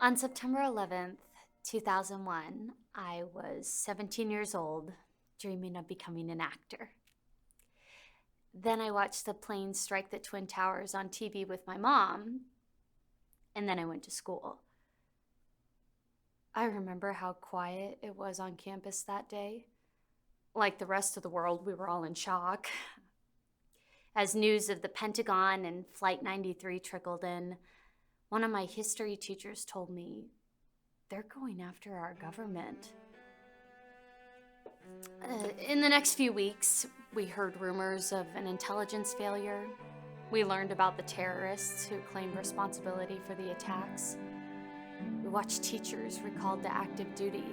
On September 11th, 2001, I was 17 years old, dreaming of becoming an actor. Then I watched the planes strike the Twin Towers on TV with my mom, and then I went to school. I remember how quiet it was on campus that day. Like the rest of the world, we were all in shock. As news of the Pentagon and Flight 93 trickled in, one of my history teachers told me, they're going after our government. In the next few weeks, we heard rumors of an intelligence failure. We learned about the terrorists who claimed responsibility for the attacks. We watched teachers recalled to active duty.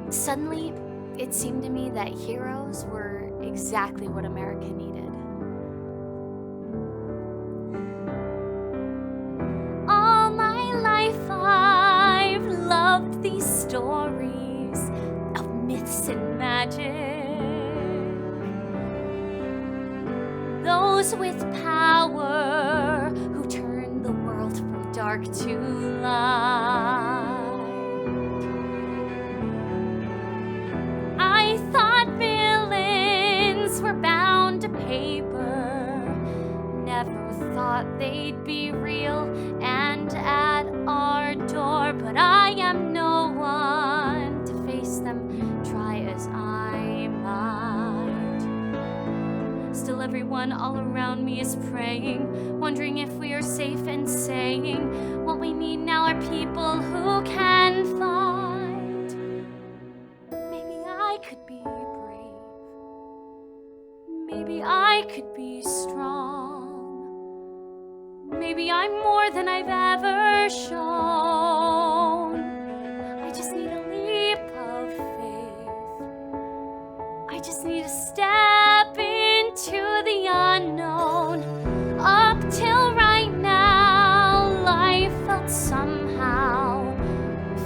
Suddenly, it seemed to me that heroes were exactly what America needed. All my life I've loved these stories of myths and magic. Those with power who turn the world from dark to light. I thought villains were bound to paper, never thought they'd be real and at our door. But I am no one to face them, try as I might. Still everyone all around me is praying, wondering if we are safe and saying what we need now are people who can fight. Maybe I could be brave. Maybe I could be strong. Maybe I'm more than I've ever shown. I just need a leap of faith. I just need to step into the unknown. Up till right now, life felt somehow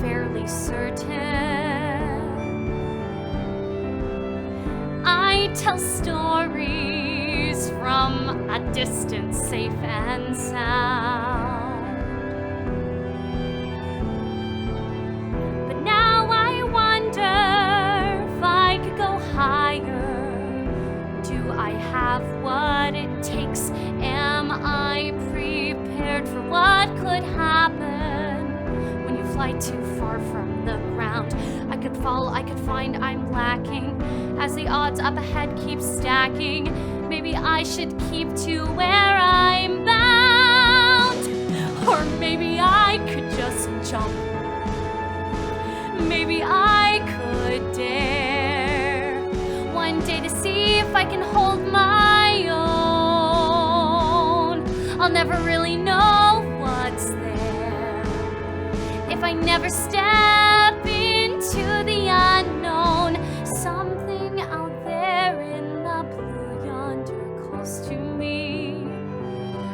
fairly certain. I tell stories from a distance, safe and sound. But now I wonder if I could go higher. Do I have what it takes? Am I prepared for what could happen when you fly too far from the ground? I could fall, I could find I'm lacking as the odds up ahead keep stacking. Maybe I should keep to where I'm bound. Or maybe I could just jump. Maybe I could dare one day to see if I can hold my own. I'll never really know what's there if I never step into the unknown. Something out there in the blue yonder calls to me.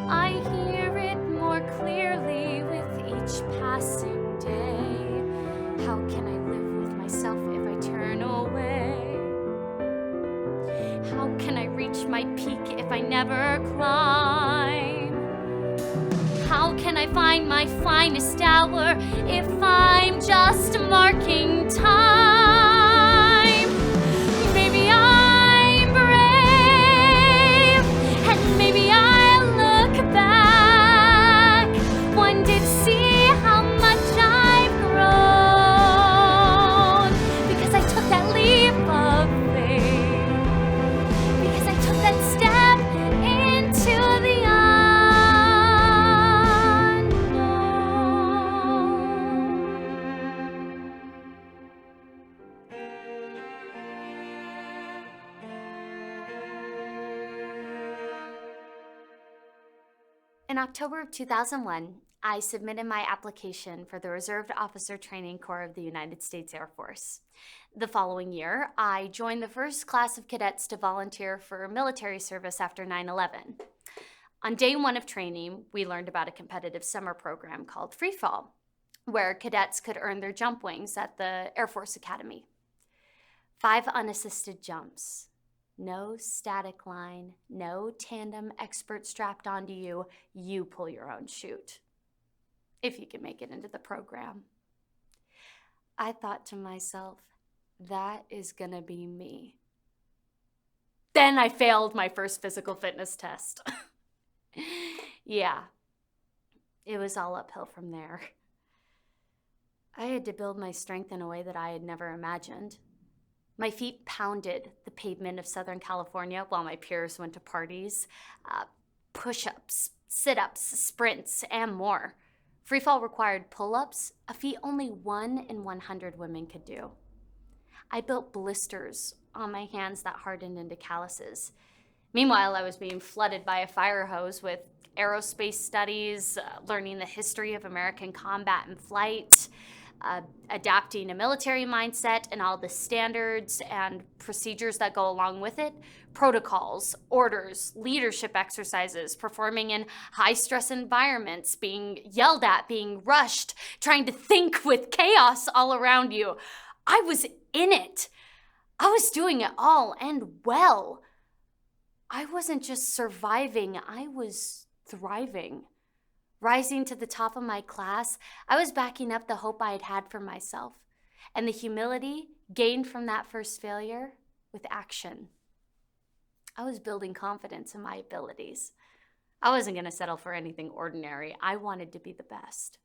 I hear it more clearly with each passing day. How can I live with myself if I turn away? How can I reach my peak if I never climb? How can I find my finest hour if I'm just marking time? Maybe I'm brave, and maybe I'll look back one day to see how much I've grown. Because I took that leap of faith. Because I took that step into the unknown. In October of 2001, I submitted my application for the Reserve Officer Training Corps of the United States Air Force. The following year, I joined the first class of cadets to volunteer for military service after 9/11. On day one of training, we learned about a competitive summer program called Freefall, where cadets could earn their jump wings at the Air Force Academy. 5 unassisted jumps. No static line, no tandem expert strapped onto you. You pull your own chute. if you can make it into the program. I thought to myself, that is gonna be me. Then I failed my first physical fitness test. Yeah, it was all uphill from there. I had to build my strength in a way that I had never imagined. My feet pounded the pavement of Southern California while my peers went to parties. Push-ups, sit-ups, sprints, and more. Freefall required pull-ups, a feat only 1 in 100 women could do. I built blisters on my hands that hardened into calluses. Meanwhile, I was being flooded by a fire hose with aerospace studies, learning the history of American combat and flight, adapting a military mindset and all the standards and procedures that go along with it, protocols, orders, leadership exercises, performing in high-stress environments, being yelled at, being rushed, trying to think with chaos all around you. I was in it. I was doing it all and well. I wasn't just surviving, I was thriving. Rising to the top of my class, I was backing up the hope I had had for myself and the humility gained from that first failure with action. I was building confidence in my abilities. I wasn't going to settle for anything ordinary. I wanted to be the best.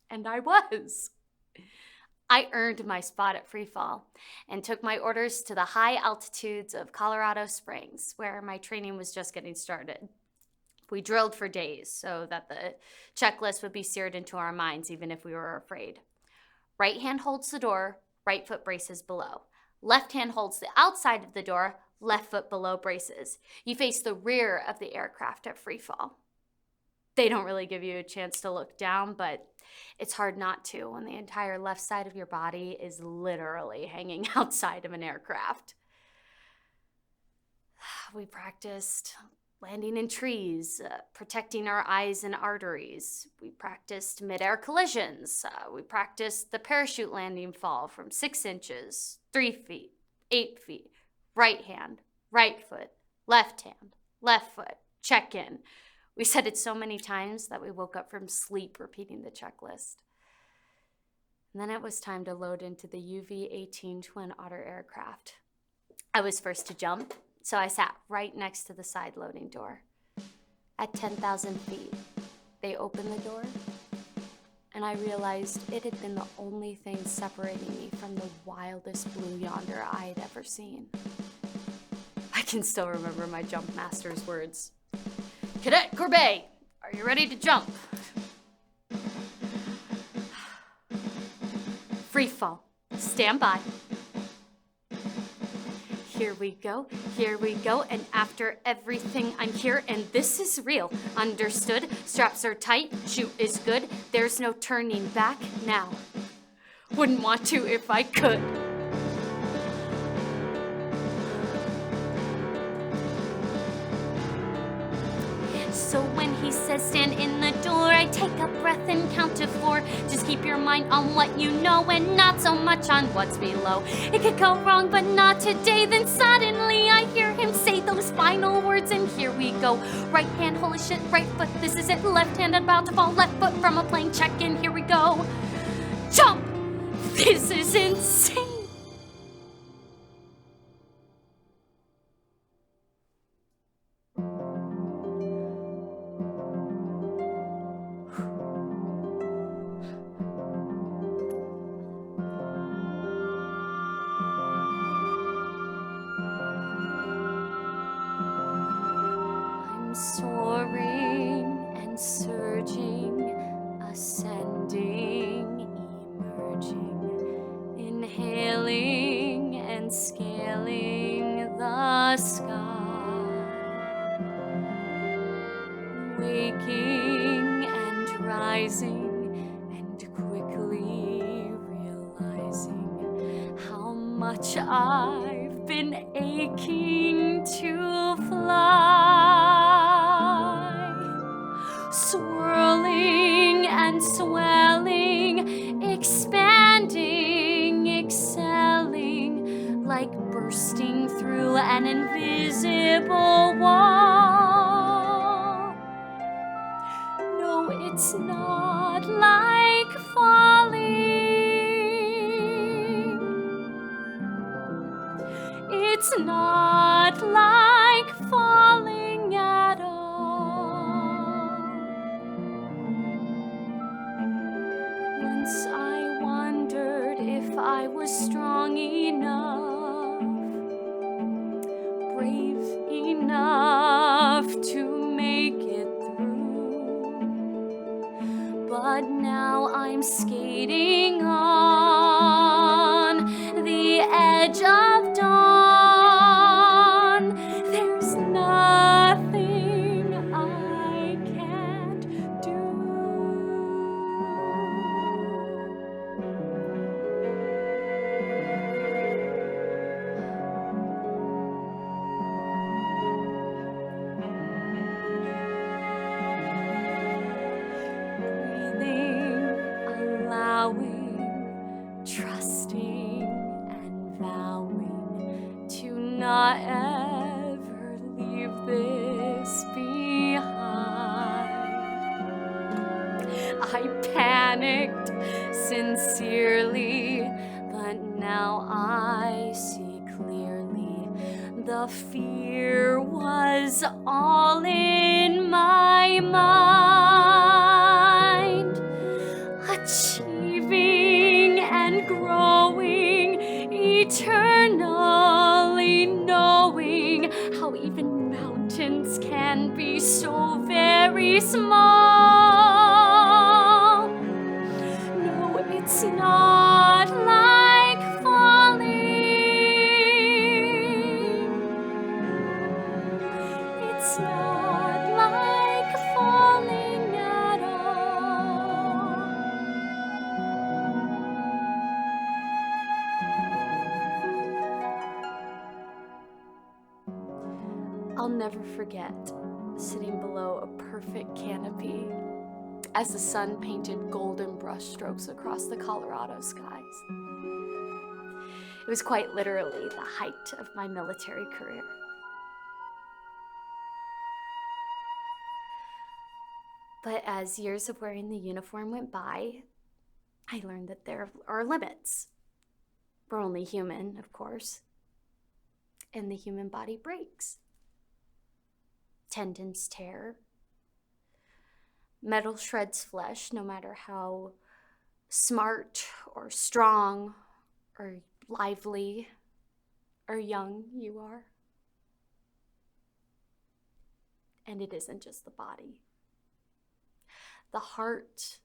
And I was. I earned my spot at Freefall and took my orders to the high altitudes of Colorado Springs, where my training was just getting started. We drilled for days so that the checklist would be seared into our minds, even if we were afraid. Right hand holds the door, right foot braces below. Left hand holds the outside of the door, left foot below braces. You face the rear of the aircraft at Freefall. They don't really give you a chance to look down, but it's hard not to when the entire left side of your body is literally hanging outside of an aircraft. We practiced landing in trees, protecting our eyes and arteries. We practiced mid-air collisions. We practiced the parachute landing fall from 6 inches, 3 feet, 8 feet, right hand, right foot, left hand, left foot, check in. We said it so many times that we woke up from sleep repeating the checklist. And then it was time to load into the UV-18 Twin Otter aircraft. I was first to jump, so I sat right next to the side loading door. At 10,000 feet, they opened the door, and I realized it had been the only thing separating me from the wildest blue yonder I had ever seen. I can still remember my jump master's words. Cadet Corbeil, are you ready to jump? Freefall, stand by. Here we go, and after everything I'm here, and this is real, understood? Straps are tight, chute is good, there's no turning back now. Wouldn't want to if I could. So when he says stand in the door, I take a breath and count to 4. Just keep your mind on what you know and not so much on what's below. It could go wrong, but not today. Then suddenly I hear him say those final words, and here we go. Right hand, holy shit, right foot, this is it. Left hand about to fall, left foot from a plane, check in, here we go. Jump! This is insane. Soaring and surging, ascending, emerging, inhaling and scaling the sky, waking and rising and quickly realizing how much I've been aching to fly. Swirling and swelling, expanding, excelling, like bursting through an invisible wall. No, it's not. it's not like falling at all. Once I wondered if I was strong enough, brave enough to make it through. But now I'm skating on the edge of dawn. There's nothing I can't do. Allowing, trusting, and vowing to not ever leave this behind. I panicked sincerely, but now I see clearly. The fear was all in my mind. Achieving and growing, eternally knowing how even mountains can be so very small. No, it's not like falling. It's not like falling at all. I'll never forget sitting below a perfect canopy as the sun painted golden brushstrokes across the Colorado skies. It was quite literally the height of my military career. But as years of wearing the uniform went by, I learned that there are limits. We're only human, of course, and the human body breaks. Tendons tear. Metal shreds flesh, no matter how smart or strong or lively or young you are. And it isn't just the body. The heart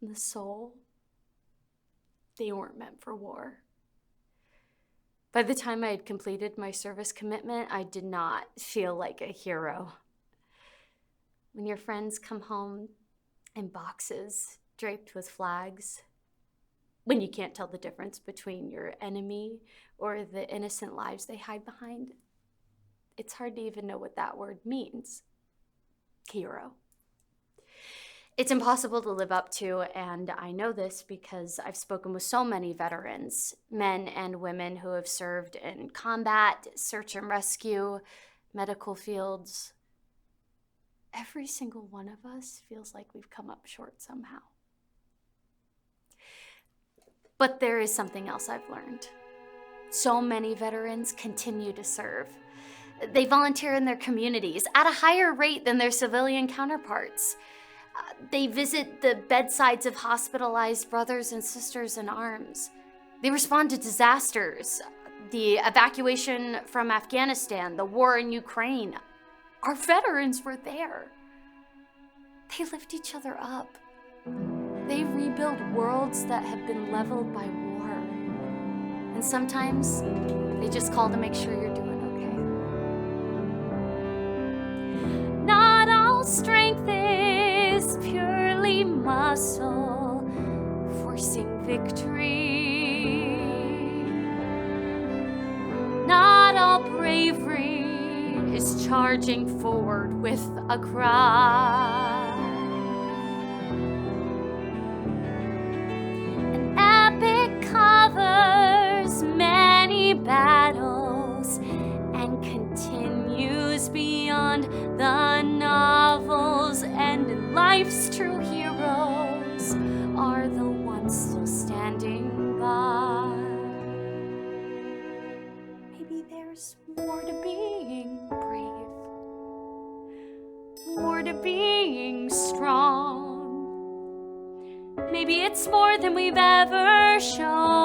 and the soul, they weren't meant for war. By the time I had completed my service commitment, I did not feel like a hero. When your friends come home in boxes draped with flags, when you can't tell the difference between your enemy or the innocent lives they hide behind, it's hard to even know what that word means. Hero. It's impossible to live up to, and I know this because I've spoken with so many veterans, men and women who have served in combat, search and rescue, medical fields. Every single one of us feels like we've come up short somehow. But there is something else I've learned. So many veterans continue to serve. They volunteer in their communities at a higher rate than their civilian counterparts. They visit the bedsides of hospitalized brothers and sisters in arms. They respond to disasters, the evacuation from Afghanistan, the war in Ukraine. Our veterans were there. They lift each other up. They rebuild worlds that have been leveled by war. And sometimes they just call to make sure you're doing okay. Not all strength is purely muscle, forcing victory. Not all bravery is charging forward with a cry. An epic covers many battles and continues beyond the novels, and life's true heroes are the ones still standing by. Maybe there's to being strong. Maybe it's more than we've ever shown.